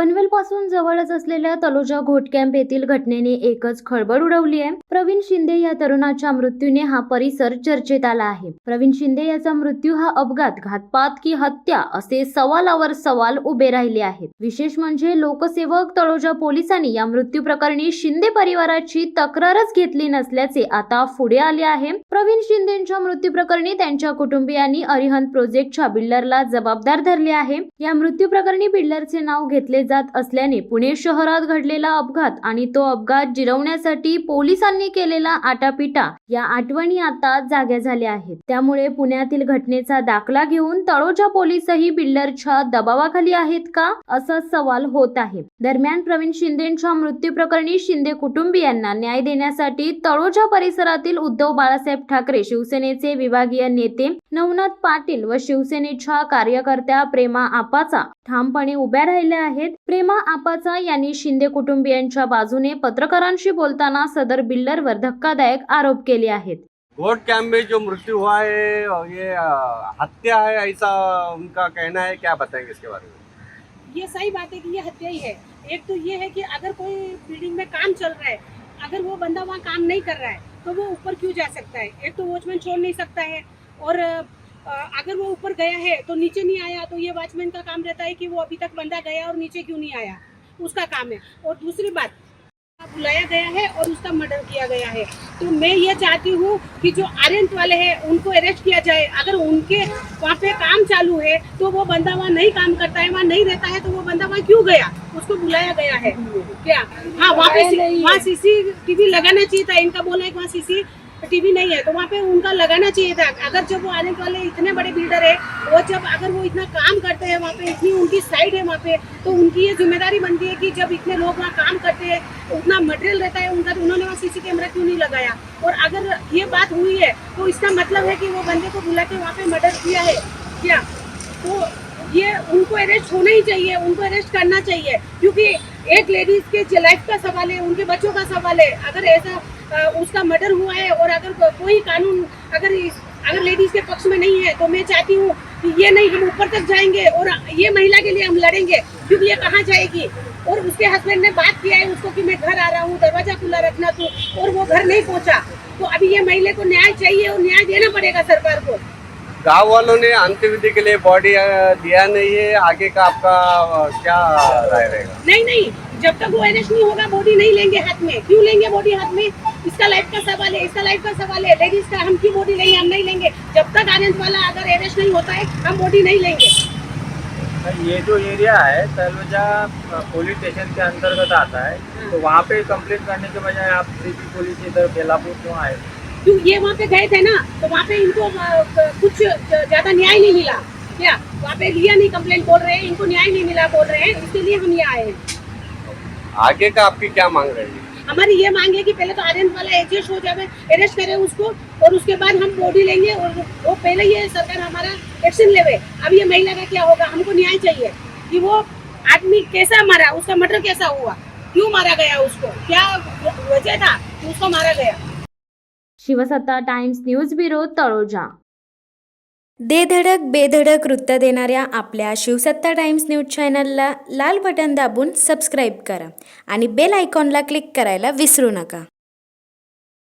पनवेल पासून जवळच असलेल्या तलोजा घोट कॅम्प येथील घटनेने एकच खळबळ उडवली आहे। प्रवीण शिंदे या तरुणाच्या मृत्यूने हा परिसर चर्चेत आला आहे। प्रवीण शिंदे याचा मृत्यू हा अपघात, घातपात की हत्या असे सवालावर सवाल उभे राहिले आहेत। विशेष म्हणजे लोकसेवक तळोजा पोलिसांनी या मृत्यू प्रकरणी शिंदे परिवाराची तक्रारच घेतली नसल्याचे आता पुढे आले आहे। प्रवीण शिंदेच्या मृत्यू प्रकरणी त्यांच्या कुटुंबियांनी अरिहंत प्रोजेक्टच्या बिल्डरला जबाबदार धरले आहे। या मृत्यू प्रकरणी बिल्डरचे नाव घेतले जात असल्याने पुणे शहरात घडलेला अपघात आणि तो अपघात जिरवण्यासाठी पोलिसांनी केलेला आटापिटा या आठवणी आता जाग्या झाल्या आहेत। त्यामुळे पुण्यातील घटनेचा दाखला घेऊन तळोजा पोलीसही बिल्डरच्या दबावाखाली आहेत का असा सवाल होत आहे। दरम्यान प्रवीण शिंदेच्या मृत्यू प्रकरणी शिंदे कुटुंबियांना न्याय देण्यासाठी तळोजा परिसरातील उद्धव बाळासाहेब ठाकरे शिवसेनेचे विभागीय नेते नवनाथ पाटील व शिवसेनेच्या कार्यकर्त्या प्रेमा आपाचा ठामपणे उभ्या राहिल्या आहेत। प्रेमा आपाचा यांनी शिंदे कुटुंबियांच्या बाजूने पत्रकारांशी बोलताना सदर बिल्डरवर धक्कादायक आरोप केले आहेत। घोट कैंप में जो मृत्यु हुआ है ये हत्या है ऐसा उनका कहना है, क्या बताएंगे इसके बारे में? ये सही बात है कि ये हत्या ही है। एक तो ये है कि अगर कोई बिल्डिंग में काम चल रहा है, अगर वो बंदा वहाँ काम नहीं कर रहा है तो वो ऊपर क्यों जा सकता है? एक तो वॉचमैन छोड़ नहीं सकता है, और अगर वो ऊपर गया है तो नीचे नहीं आया तो ये वॉचमैन का काम रहता है कि वो अभी तक बंदा गया और नीचे क्यों नहीं आया, उसका काम है। और दूसरी बात, बुलाया गया है और उसका मर्डर किया गया है, तो मैं ये चाहती हूँ कि जो आर्यंत वाले हैं उनको अरेस्ट किया जाए। अगर उनके वहाँ पे काम चालू है तो वो बंदा वहाँ नहीं काम करता है, वहाँ नहीं रहता है, तो वो बंदा वहाँ क्यों गया? उसको बुलाया गया है क्या? हाँ, वहाँ CCTV लगाना चाहिए था। इनका बोला है कि वहाँ CCTV नहीं है, तो वहाँ पे उनका लगाना चाहिए था। अगर जब वो आर्यंत वाले इतने बड़े बिल्डर है, वो जब अगर वो इतना काम करते हैं वहाँ पे, इतनी उनकी साइड है वहाँ पे, तो उनकी ये जिम्मेदारी बनती है कि जब इतने लोग वहाँ काम करते हैं, उतना मटेरियल रहता है उनका, तो उन्होंने वहाँ CC कैमरा क्यों नहीं लगाया? और अगर ये बात हुई है तो इसका मतलब है कि वो बंदे को बुला के वहाँ पे मर्डर किया है क्या? तो ये उनको अरेस्ट होना ही चाहिए, उनको अरेस्ट करना चाहिए, क्योंकि एक लेडीज के लाइफ का सवाल है, उनके बच्चों का सवाल है। अगर ऐसा उसका मर्डर हुआ है और अगर कोई कानून अगर लेडीज के पक्ष में नहीं है, तो मैं चाहती हूँ कि ये नहीं, हम ऊपर तक जाएंगे और ये महिला के लिए हम लड़ेंगे, क्योंकि ये कहाँ जाएगी। और उसके हस्बैंड ने बात किया है उसको कि मैं घर आ रहा हूँ, दरवाजा खुला रखना तू, और वो घर नहीं पहुँचा। तो अभी ये महिला को न्याय चाहिए और न्याय देना पड़ेगा सरकार को। गांव वालों ने अंत्यविधि के लिए बॉडी दिया नहीं है, आगे का आपका क्या राय रहेगा? नहीं, जब तक वो अरेस्ट नहीं होगा बॉडी नहीं लेंगे हाथ में। क्यों लेंगे बॉडी हाथ में? इसका लाइफ का सवाल है, इसका लाइफ का सवाल है। लेडीज का हम क्यों बॉडी लेंगे? हम नहीं लेंगे जब तक आर्यंत वाला अगर अरेस्ट नहीं होता है, हम बॉडी नहीं लेंगे। ये जो एरिया है तलोजा पुलिस स्टेशन के अंतर्गत आता है, तो वहाँ पे कंप्लेंट करने के बजाय आप सिटी पुलिस इधर बेलापुर क्यों आए? क्यों ये वहाँ पे गए थे ना, तो वहाँ पे इनको कुछ ज्यादा न्याय नहीं मिला क्या? वहाँ पे लिया नहीं, कंप्लेंट बोल रहे हैं, इनको न्याय नहीं मिला बोल रहे हैं, इसके लिए हम ये आए हैं। आगे का आपकी क्या मांग रहेगी? हमारी ये मांग है कि पहले तो आर्यंत वाला एडजस्ट हो जाए, अरेस्ट करे उसको, और उसके बाद हम बॉडी लेंगे, और वो पहले ये सरकार हमारा एक्शन लेवे। अब ये महिला का क्या होगा? हमको न्याय चाहिए कि वो आदमी कैसा मारा, उसका मर्डर कैसा हुआ, क्यों मारा गया, उसको क्या वजह था कि उसको मारा गया। शिवसत्ता टाइम्स न्यूज ब्युरो तळोजा। दे धडक बेधडक वृत्त देणाऱ्या आपल्या शिवसत्ता टाइम्स न्यूज चॅनलला लाल बटन दाबून सबस्क्राईब करा आणि बेल आयकॉनला क्लिक करायला विसरू नका।